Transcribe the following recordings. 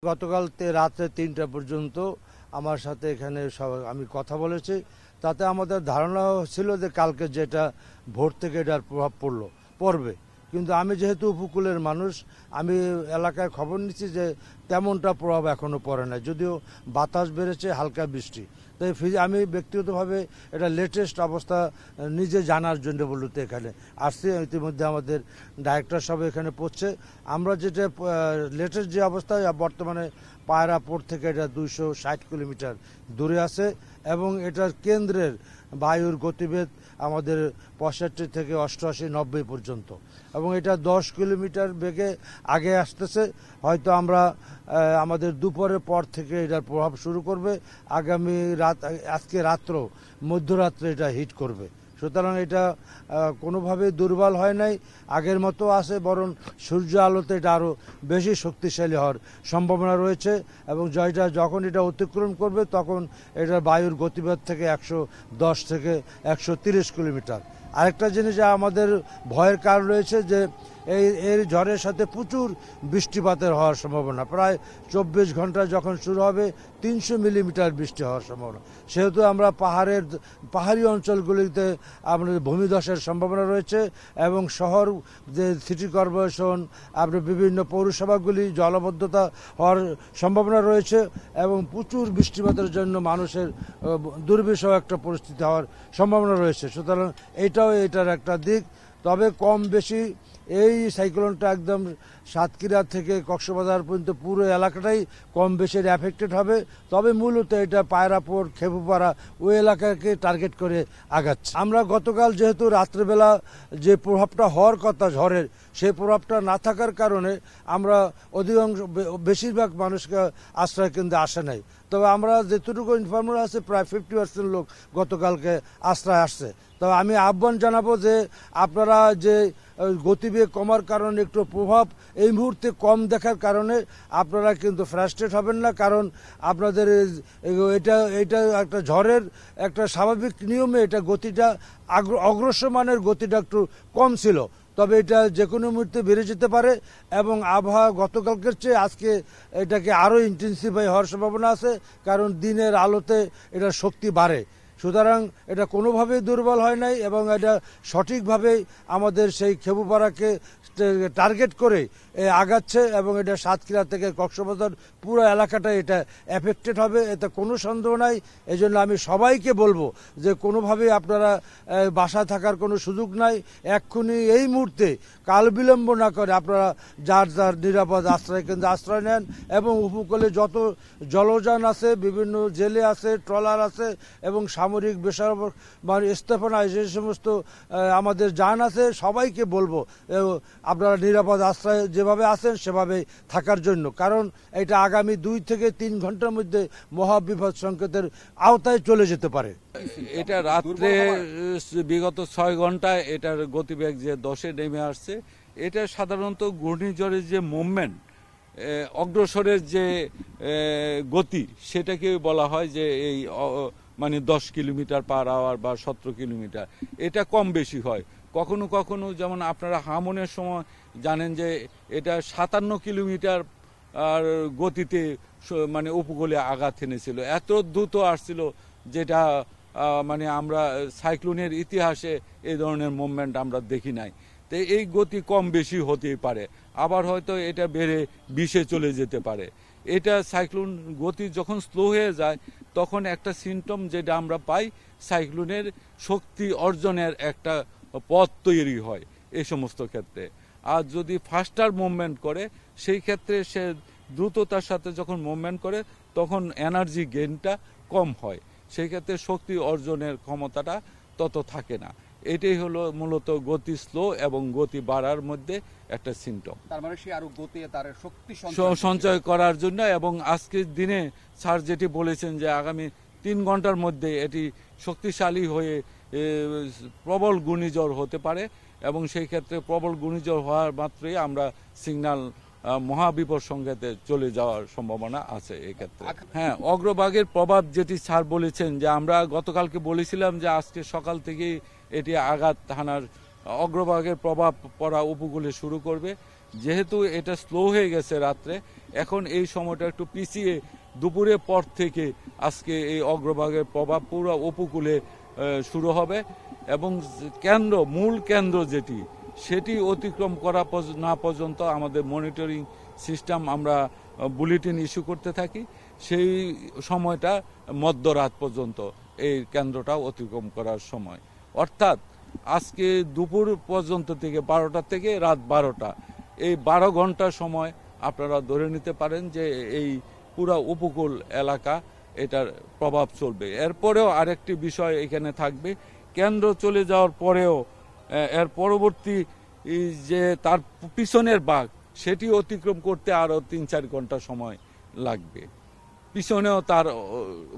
গতকাল রাত্রে ৩টা পর্যন্ত আমার সাথে এখানে আমি কথা বলেছি। তাতে আমাদের ধারণা ছিল যে কালকে যেটা ভোর থেকে এটার প্রভাব পড়বে, কিন্তু আমি যেহেতু উপকূলের মানুষ, আমি এলাকায় খবর নিচ্ছি যে তেমনটা প্রভাব এখনো পড়ে না, যদিও বাতাস বেড়েছে, হালকা বৃষ্টি। তাই আমি ব্যক্তিগতভাবে এটা লেটেস্ট অবস্থা নিজে জানার জন্য বলতে এখানে আসছি। ইতিমধ্যে আমাদের ডাইরেক্টর সব এখানে পড়ছে। আমরা যেটা লেটেস্ট যে অবস্থা, বর্তমানে পায়রা পোর্ট থেকে এটা 260 কিলোমিটার দূরে আছে এবং এটার কেন্দ্রের বায়ুর গতিবেগ আমাদের 65 থেকে 88-90 পর্যন্ত, এবং এটা 10 কিলোমিটার বেগে আগে আসতেছে। হয়তো আমরা আমাদের দুপুরের পর থেকে এটার প্রভাব শুরু করবে, আগামী আজকে মধ্যরাত্রে এটা হিট করবে। সুতরাং এটা কোনোভাবেই দুর্বল হয় নাই, আগের মতো আছে, বরং সূর্য আলোতে এটা আরও বেশি শক্তিশালী হওয়ার সম্ভাবনা রয়েছে। এবং যখন এটা অতিক্রম করবে তখন এটার বায়ুর গতিবেগ থেকে 110 থেকে 130 কিলোমিটার। আরেকটা জিনিস যা আমাদের ভয়ের কারণ রয়েছে যে এই ঝড়ের সাথে প্রচুর বৃষ্টিপাতের হওয়ার সম্ভাবনা। প্রায় 24 ঘন্টা যখন শুরু হবে 300 মিলিমিটার বৃষ্টি হওয়ার সম্ভাবনা। সেহেতু আমরা পাহাড়ি অঞ্চলগুলিতে আমাদের ভূমিধসের সম্ভাবনা রয়েছে, এবং শহর যে সিটি কর্পোরেশন, আপনার বিভিন্ন পৌরসভাগুলি জলবদ্ধতা হওয়ার সম্ভাবনা রয়েছে, এবং প্রচুর বৃষ্টিপাতের জন্য মানুষের দুর্বিষহ একটা পরিস্থিতি হওয়ার সম্ভাবনা রয়েছে। সুতরাং এটার একটা দিক। তবে কম বেশি এই সাইক্লোনটা একদম সাতক্ষীরা থেকে কক্সবাজার পর্যন্ত পুরো এলাকাটাই কম বেশি অ্যাফেক্টেড হবে। তবে মূলত এটা পায়রাপোর, খেপুপাড়া ওই এলাকাকে টার্গেট করে আগাচ্ছে। আমরা গতকাল যেহেতু রাত্রেবেলা যে প্রভাবটা হওয়ার কথা ঝড়ের, সেই প্রভাবটা না থাকার কারণে আমরা বেশিরভাগ মানুষকে আশ্রয় কেন্দ্রে আসে নাই। তবে আমরা যেটুকু ইনফরমেশন আছে, প্রায় 50% লোক গতকালকে আশ্রয় আসছে। তবে আমি আহ্বান জানাবো যে আপনারা যে গতিবেগ কমার কারণে একটু প্রভাব এই মুহূর্তে কম দেখার কারণে আপনারা কিন্তু ফ্রাস্ট্রেট হবেন না, কারণ আপনাদের এটা একটা ঝড়ের একটা স্বাভাবিক নিয়মে এটা গতিটা অগ্রসরমানের গতিটা একটু কম ছিল। তবে এটা যে কোনো মুহূর্তে বেড়ে যেতে পারে, এবং আবহাওয়া গতকালকের চেয়ে আজকে এটাকে আরও ইন্টেন্সিফাই হওয়ার সম্ভাবনা আছে, কারণ দিনের আলোতে এটার শক্তি বাড়ে। সুতরাং এটা কোনোভাবেই দুর্বল হয় নাই, এবং এটা সঠিকভাবেই আমাদের সেই খেপুপাড়াকে টার্গেট করে আগাচ্ছে, এবং এটা সাতক্ষীরা থেকে কক্সবাজার পুরো এলাকাটা এটা এফেক্টেড হবে, এতে কোনো সন্দেহ নাই। এই জন্য আমি সবাইকে বলবো যে কোনোভাবেই আপনারা বাসায় থাকার কোনো সুযোগ নাই। এক্ষুনি এই মুহূর্তে কাল বিলম্ব না করে আপনারা যার নিরাপদ আশ্রয় কেন্দ্রে আশ্রয় নেন, এবং উপকূলে যত জলযান আছে, বিভিন্ন জেলে আছে, ট্রলার আছে, এবং সামরিক বেসামরিক স্থাপনায় যে সমস্ত আমাদের যান আছে, সবাইকে বলবো আপনারা নিরাপদ আশ্রয় যেভাবে আছেন সেভাবে থাকার জন্য, কারণ এটা আগামী 2 থেকে 3 ঘন্টার মধ্যে মহাবিপদ সংকেতের আওতায় চলে যেতে পারে। এটা রাত্রে বিগত 6 ঘন্টায় এটার গতিবেগ যে 10-এ নেমে আসছে। এটা সাধারণত ঘূর্ণিঝড়ের যে মুভমেন্ট, অগ্রসরের যে গতি, সেটাকে বলা হয় যে এই মানে 10 কিলোমিটার পার আওয়ার বা 17 কিলোমিটার, এটা কম বেশি হয়। কখনো কখনো যেমন আপনারা হামনের সময় জানেন যে এটা 57 কিলোমিটার আর গতিতে মানে উপকূলে আঘাত এনেছিল, এত দ্রুত আসছিল যেটা মানে আমরা সাইক্লোনের ইতিহাসে এই ধরনের মুভমেন্ট আমরা দেখি নাই। তো এই গতি কম বেশি হতেই পারে, আবার হয়তো এটা বেড়ে 20-এ চলে যেতে পারে। এটা সাইক্লোন গতি যখন স্লো হয়ে যায় তখন একটা সিমটম যেটা আমরা পাই, সাইক্লোনের শক্তি অর্জনের একটা পথ তৈরি হয় এই সমস্ত ক্ষেত্রে। আর যদি ফাস্টার মুভমেন্ট করে, সেই ক্ষেত্রে সে দ্রুততার সাথে যখন মুভমেন্ট করে তখন এনার্জি গেইনটা কম হয়, সেই ক্ষেত্রে শক্তি অর্জনের ক্ষমতাটা তত থাকে না। এটাই হলো মূলত গতি স্লো এবং গতি বাড়ার মধ্যে একটা সিমটম। তার মানে সে আরো গতি তার শক্তি সঞ্চয় করার জন্য। এবং আজকের দিনে স্যার যেটি বলেছেন যে আগামী 3 ঘন্টার মধ্যে এটি শক্তিশালী হয়ে প্রবল ঘূর্ণিঝড় হতে পারে, এবং সেই ক্ষেত্রে প্রবল ঘূর্ণিঝড় হওয়ার মাত্রই আমরা সিগন্যাল মহাবিপদ সংকেতে চলে যাওয়ার সম্ভাবনা আছে এক্ষেত্রে। হ্যাঁ, অগ্রভাগের প্রভাব যেটি স্যার বলেছেন, যে আমরা গতকালকে বলেছিলাম যে আজকে সকাল থেকেই এটি আঘাত হানার, অগ্রভাগের প্রভাব পড়া উপকূলে শুরু করবে। যেহেতু এটা স্লো হয়ে গেছে রাত্রে, এখন এই সময়টা একটু পিছিয়ে দুপুরের পর থেকে আজকে এই অগ্রভাগের প্রভাব পুরো উপকূলে শুরু হবে এবং মূল কেন্দ্র যেটি সেটি অতিক্রম করা না পর্যন্ত আমাদের মনিটরিং সিস্টেম আমরা বুলেটিন ইস্যু করতে থাকি। সেই সময়টা মধ্যরাত পর্যন্ত এই কেন্দ্রটা অতিক্রম করার সময়, অর্থাৎ আজকে দুপুর পর্যন্ত থেকে 12টা থেকে রাত 12টা, এই 12 ঘন্টা সময় আপনারা ধরে নিতে পারেন যে এই পুরা উপকূল এলাকা এটার প্রভাব চলবে। এরপরেও আরেকটি বিষয় এখানে থাকবে, কেন্দ্র চলে যাওয়ার পরেও এর পরবর্তী যে তার পিছনের ভাগ সেটি অতিক্রম করতে আরও 3-4 ঘন্টা সময় লাগবে। পিছনেও তার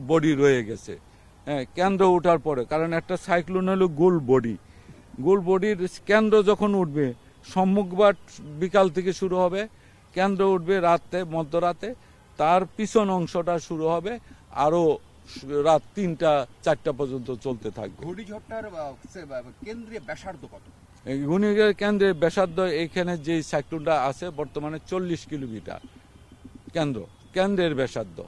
বডি রয়ে গেছে কেন্দ্র ওঠার পরে, কারণ একটা সাইক্লোন হলো গোল বডির কেন্দ্র যখন উঠবে সম্মুখবার বিকাল থেকে শুরু হবে, কেন্দ্র উঠবে মধ্যরাতে, তার পিছন অংশটা শুরু হবে আরো রাত 3টা-4টা পর্যন্ত চলতে থাকবে। ঘূর্ণিঝড়টার কেন্দ্রীয় ব্যাসার্ধ কত? ঘূর্ণিঝড়ের কেন্দ্রের ব্যাসার্ধ এখানে যে সাইক্লোনটা আছে বর্তমানে 40 কিলোমিটার কেন্দ্রের ব্যাসার্ধ।